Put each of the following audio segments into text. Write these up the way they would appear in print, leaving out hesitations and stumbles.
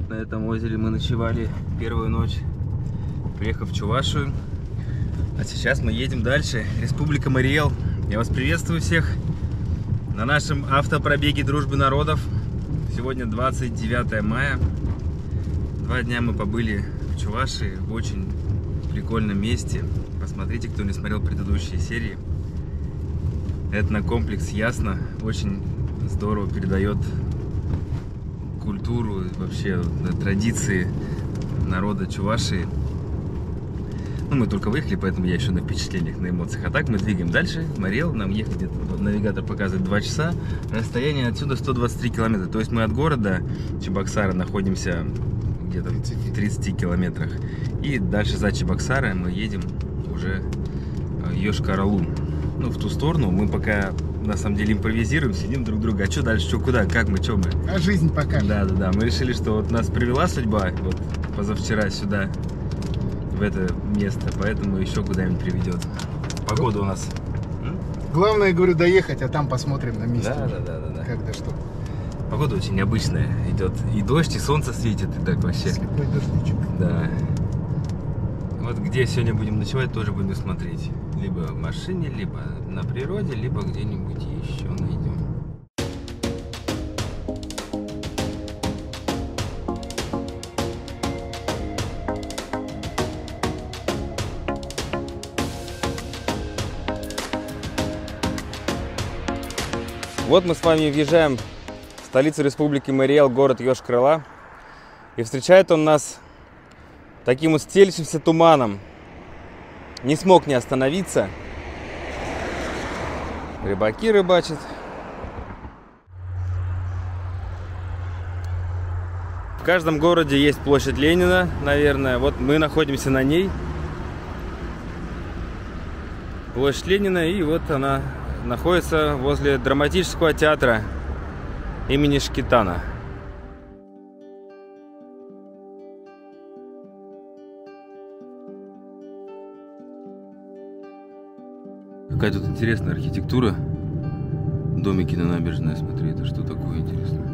Вот на этом озере мы ночевали первую ночь, приехав в Чувашию. А сейчас мы едем дальше. Республика Мариэл. Я вас приветствую всех на нашем автопробеге Дружбы народов. Сегодня 29 мая. 2 дня мы побыли в Чувашии, в очень прикольном месте. Посмотрите, кто не смотрел предыдущие серии. Этнокомплекс Ясно очень здорово передает культуру, вообще традиции народа Чувашии. Ну, мы только выехали, поэтому я еще на впечатлениях, на эмоциях. А так мы двигаем дальше. Мариэл, нам ехать где-то, навигатор показывает 2 часа. Расстояние отсюда 123 километра. То есть мы от города Чебоксары находимся где-то в 30 километрах. И дальше за Чебоксары мы едем уже в Йошкар-Олу. Ну, в ту сторону. Мы пока на самом деле импровизируем, сидим друг друга. А что дальше, что куда, как мы, что мы? А жизнь покажет. Да. Мы решили, что вот нас привела судьба вот позавчера сюда, в это место, поэтому еще куда-нибудь приведет. Погода у нас. Главное, говорю, доехать, а там посмотрим на месте. Да. Когда что. Погода очень необычная. Идет и дождь, и солнце светит, и так вообще. Слепой дождичек. Да. Вот где сегодня будем ночевать, тоже будем смотреть. Либо в машине, либо на природе, либо где-нибудь еще найдем. Вот мы с вами въезжаем в столицу Республики Мариэл, город Йошкар-Ола. И встречает он нас таким вот стелящимся туманом. Не смог не остановиться. Рыбаки рыбачат. В каждом городе есть площадь Ленина, наверное. Вот мы находимся на ней. Площадь Ленина, и вот она находится возле драматического театра имени Шкетана. Какая тут интересная архитектура. Домики на набережной, смотри, это что такое интересное?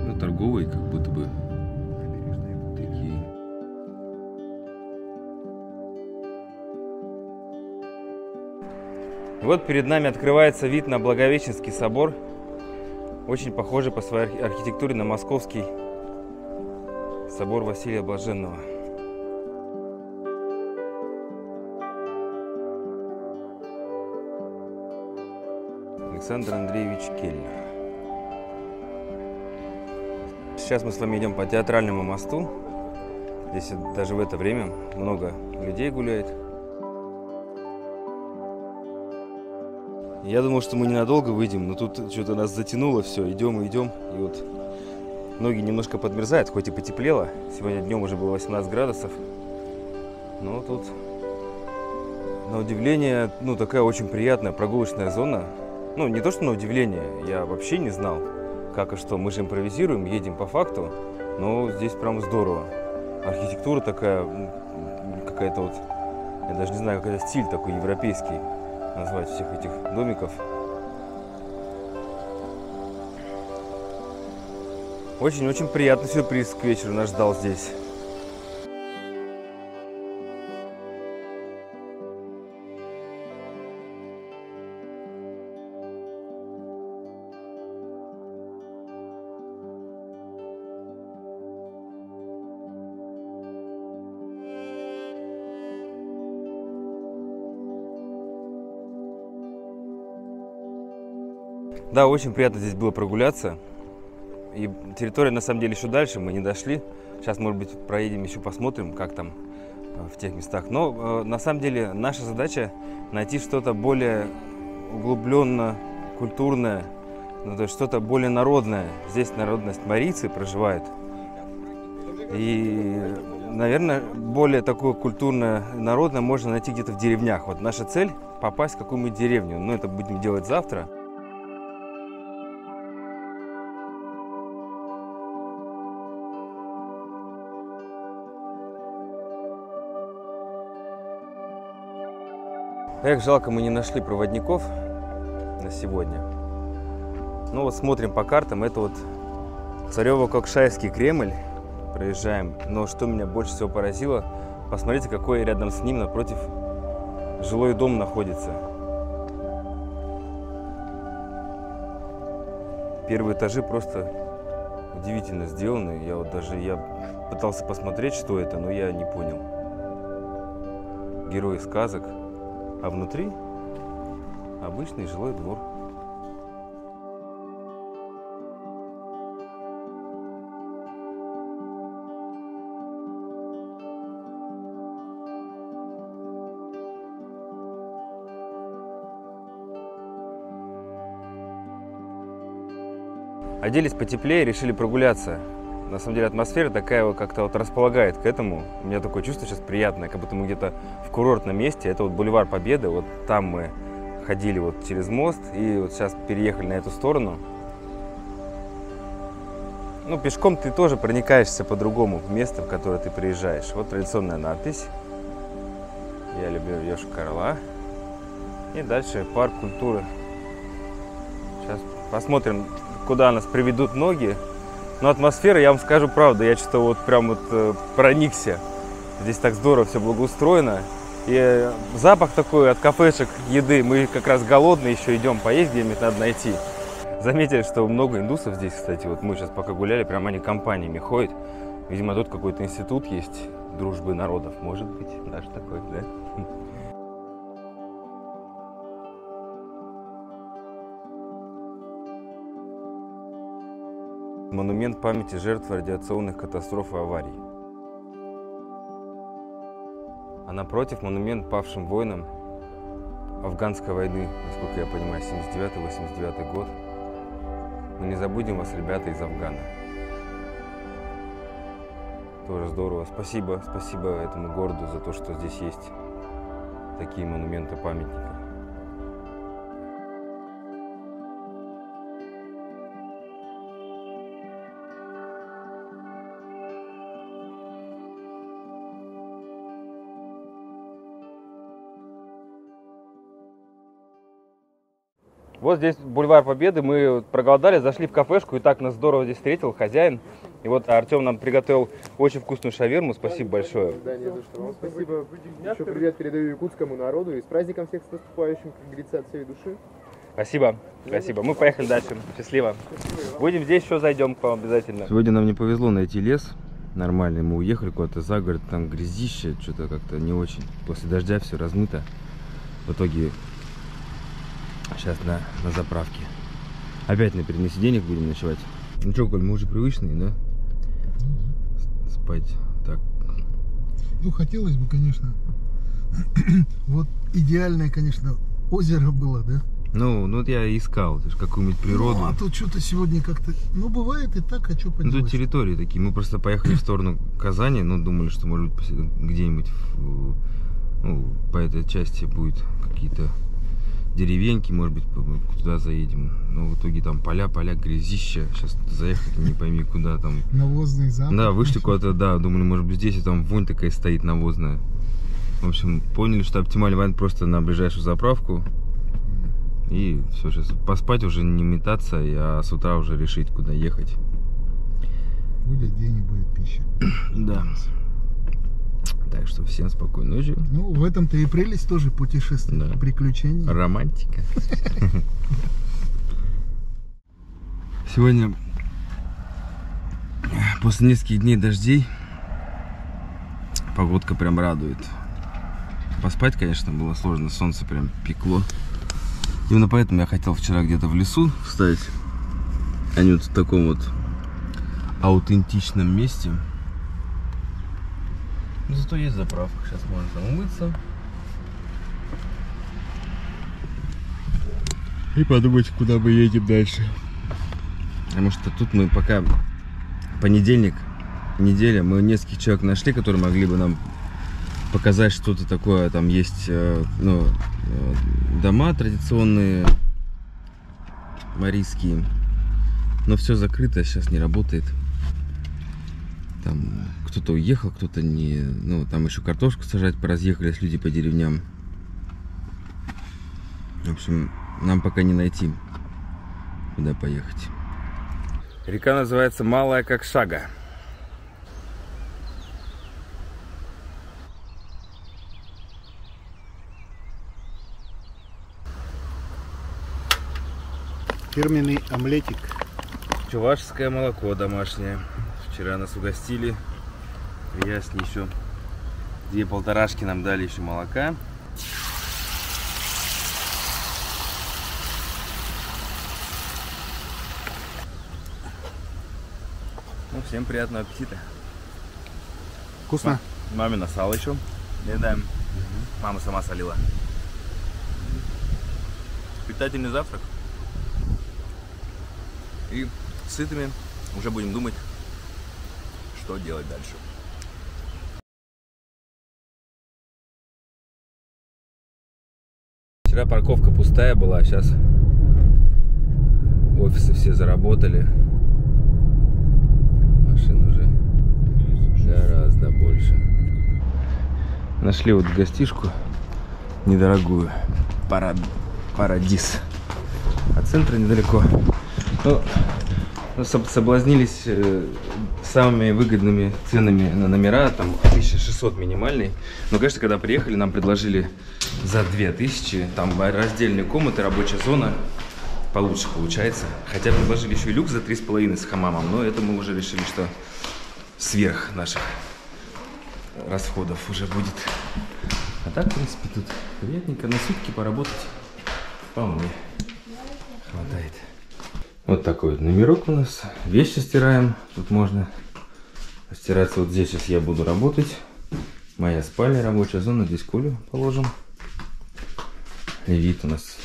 Ну, торговые, как будто бы. Такие. Вот перед нами открывается вид на Благовещенский собор. Очень похожий по своей архитектуре на московский собор Василия Блаженного. Александр Андреевич Кельнер. Сейчас мы с вами идем по Театральному мосту. Здесь даже в это время много людей гуляет. Я думал, что мы ненадолго выйдем, но тут что-то нас затянуло, все, идем. И вот ноги немножко подмерзают, хоть и потеплело. Сегодня днем уже было 18 градусов. Но тут, на удивление, ну, такая очень приятная прогулочная зона. Ну, не то, что на удивление, я вообще не знал, как и что. Мы же импровизируем, едем по факту, но здесь прям здорово. Архитектура такая, какая-то вот, я даже не знаю, какой-то стиль такой европейский назвать всех этих домиков. Очень-очень приятный сюрприз к вечеру нас ждал здесь. Да, очень приятно здесь было прогуляться. И территория на самом деле еще дальше, мы не дошли. Сейчас, может быть, проедем еще, посмотрим, как там в тех местах. Но на самом деле наша задача найти что-то более углубленно культурное, ну, то есть что-то более народное. Здесь народность марийцы проживает. И, наверное, более такое культурное, народное можно найти где-то в деревнях. Вот наша цель – попасть в какую-нибудь деревню. Но это будем делать завтра. Эх, жалко, мы не нашли проводников на сегодня. Ну вот смотрим по картам, это вот Царево-Кокшайский Кремль проезжаем, но что меня больше всего поразило, посмотрите, какой рядом с ним напротив жилой дом находится. Первые этажи просто удивительно сделаны. Я пытался посмотреть, что это, но я не понял. Герои сказок, а внутри обычный жилой двор. Оделись потеплее, решили прогуляться. На самом деле атмосфера такая вот как-то вот располагает к этому. У меня такое чувство сейчас приятное, как будто мы где-то в курортном месте. Это вот бульвар Победы. Вот там мы ходили вот через мост и вот сейчас переехали на эту сторону. Ну, пешком ты тоже проникаешься по-другому в место, в которое ты приезжаешь. Вот традиционная надпись. Я люблю Йошкар-Олу. И дальше парк культуры. Сейчас посмотрим, куда нас приведут ноги. Но атмосфера, я вам скажу правду, я что-то вот прям вот проникся. Здесь так здорово все благоустроено. И запах такой от кафешек, еды. Мы как раз голодные, еще идем поесть, где-нибудь надо найти. Заметили, что много индусов здесь, кстати. Вот мы сейчас пока гуляли, прям они компаниями ходят. Видимо, тут какой-то институт есть дружбы народов. Может быть, даже такой, да? Монумент памяти жертв радиационных катастроф и аварий. А напротив монумент павшим воинам афганской войны, насколько я понимаю, 79-89 год. Мы не забудем вас, ребята из Афгана. Тоже здорово. Спасибо этому городу за то, что здесь есть такие монументы памятника. Вот здесь бульвар Победы, мы проголодались, зашли в кафешку, и так нас здорово здесь встретил хозяин. И вот Артем нам приготовил очень вкусную шаверму, спасибо большое. Да, не за что. Вам спасибо. Еще привет передаю якутскому народу и с праздником всех с наступающим, как говорится, от всей души. Спасибо, спасибо. Мы поехали дальше. Счастливо. Будем здесь, еще зайдем к вам обязательно. Сегодня нам не повезло найти лес нормальный, мы уехали куда-то за город, там грязище, что-то как-то не очень. После дождя все размыто. В итоге... Сейчас на заправке. Опять на передних сиденьях будем ночевать. Ну что, Коль, мы уже привычные, да? Спать так. Ну, хотелось бы, конечно. Вот идеальное, конечно, озеро было, да? Ну вот я искал, какую-нибудь природу. Ну, а тут что-то сегодня как-то... Ну, бывает и так, а что поделать? Ну, тут территории такие. Мы просто поехали в сторону Казани, ну, думали, что, может быть, где-нибудь по этой части будет какие-то... деревеньки, может быть, туда заедем. Но в итоге там поля, грязища. Сейчас заехать не пойми куда там. Навозный запах. Да, вышли куда-то, да, думали, может быть, здесь и там вонь такая стоит навозная. В общем, поняли, что оптимальный вариант просто на ближайшую заправку. И все, сейчас поспать уже, не метаться, а с утра уже решить, куда ехать. Будет день и будет пища. Да. Так что всем спокойной ночи. Ну, в этом-то и прелесть тоже путешествия, да. Приключений. Романтика. Сегодня, после нескольких дней дождей, погодка прям радует. Поспать, конечно, было сложно, солнце прям пекло. Именно поэтому я хотел вчера где-то в лесу встать, а не вот в таком вот аутентичном месте. Но зато есть заправка, сейчас можно там умыться и подумать, куда мы едем дальше. Потому что тут мы пока понедельник, неделя, мы нескольких человек нашли, которые могли бы нам показать что-то такое. Там есть дома традиционные, марийские, но все закрыто, сейчас не работает. Там кто-то уехал, кто-то не... Ну, там еще картошку сажать, поразъехались люди по деревням. В общем, нам пока не найти, куда поехать. Река называется Малая Кокшага. Фирменный омлетик. Чувашское молоко домашнее. Вчера нас угостили. В Ясне еще 2 полторашки нам дали еще молока. Ну, всем приятного аппетита. Вкусно? Мамина сало еще. Доедаем. Мама сама солила. Питательный завтрак. И сытыми уже будем думать, что делать дальше. Вчера парковка пустая была, сейчас офисы все заработали. Машин уже гораздо больше. Нашли вот гостишку недорогую. Парадис. От центра недалеко. Ну, соблазнились самыми выгодными ценами на номера, там 1600 минимальный. Но, конечно, когда приехали, нам предложили за 2000, там раздельные комнаты, рабочая зона, получше получается. Хотя предложили еще и люкс за 3,5 с хамамом, но это мы уже решили, что сверх наших расходов уже будет. А так, в принципе, тут приятненько на сутки поработать вполне хватает. Вот такой вот номерок у нас. Вещи стираем. Тут можно стираться. Вот здесь сейчас я буду работать. Моя спальня, рабочая зона. Здесь Колю положим. И вид у нас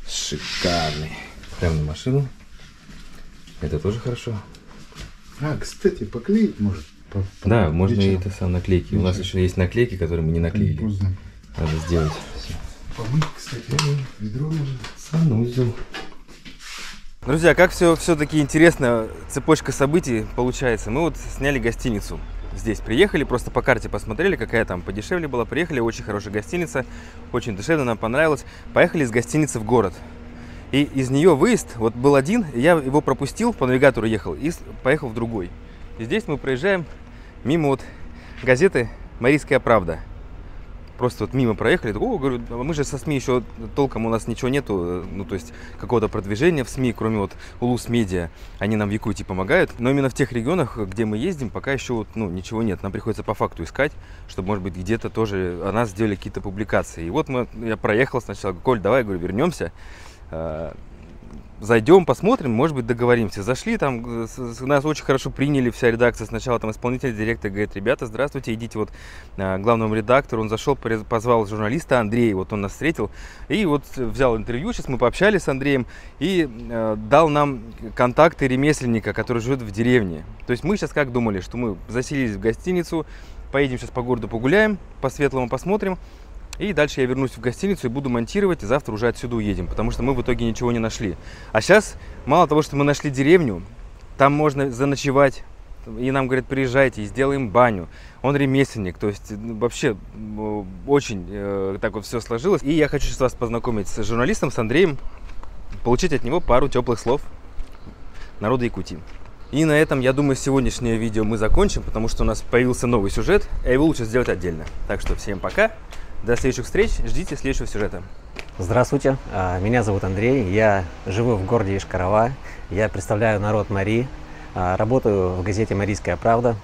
шикарный. Прямо на машину. Это тоже хорошо. А, кстати, поклеить может. Да, можно и вечером. это сам наклейки. У нас еще есть наклейки, которые мы не наклеили. Поздно. Надо сделать. Все. Помыть, кстати, ведро может. Санузел. Друзья, как все-таки интересно, цепочка событий получается. Мы вот сняли гостиницу. Здесь приехали, просто по карте посмотрели, какая там подешевле была. Приехали, очень хорошая гостиница, очень душевно, нам понравилось. Поехали из гостиницы в город. И из нее выезд, вот был один, я его пропустил, по навигатору ехал и поехал в другой. И здесь мы проезжаем мимо вот газеты «Марийская правда». Просто вот мимо проехали, о, говорю, мы же со СМИ еще толком у нас ничего нету, ну то есть какого-то продвижения в СМИ, кроме вот Улус Медиа, они нам в Якутии помогают, но именно в тех регионах, где мы ездим, пока еще вот, ну, ничего нет, нам приходится по факту искать, чтобы, может быть, где-то тоже о нас сделали какие-то публикации. И вот я проехал сначала, Коль, давай, говорю, вернемся, зайдем, посмотрим, может быть, договоримся. Зашли, там нас очень хорошо приняли, вся редакция. Сначала там исполнительный директор говорит: ребята, здравствуйте, идите вот к главному редактору. Он зашел, позвал журналиста Андрея, вот он нас встретил. И вот взял интервью, сейчас мы пообщались с Андреем. И дал нам контакты ремесленника, который живет в деревне. То есть мы сейчас как думали, что мы заселились в гостиницу, поедем сейчас по городу погуляем, по светлому посмотрим. И дальше я вернусь в гостиницу и буду монтировать, и завтра уже отсюда уедем, потому что мы в итоге ничего не нашли. А сейчас, мало того, что мы нашли деревню, там можно заночевать, и нам говорят: приезжайте, и сделаем баню. Он ремесленник, то есть вообще очень так вот все сложилось. И я хочу сейчас вас познакомить с журналистом, с Андреем, получить от него пару теплых слов народа Якутии. И на этом, я думаю, сегодняшнее видео мы закончим, потому что у нас появился новый сюжет, а его лучше сделать отдельно. Так что всем пока! До следующих встреч, ждите следующего сюжета. Здравствуйте, меня зовут Андрей, я живу в городе Йошкар-Ола, я представляю народ Мари, работаю в газете «Марийская правда»,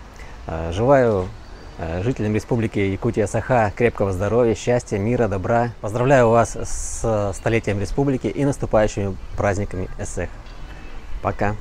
желаю жителям Республики Якутия-Саха крепкого здоровья, счастья, мира, добра. Поздравляю вас с столетием республики и наступающими праздниками Эсэх. Пока!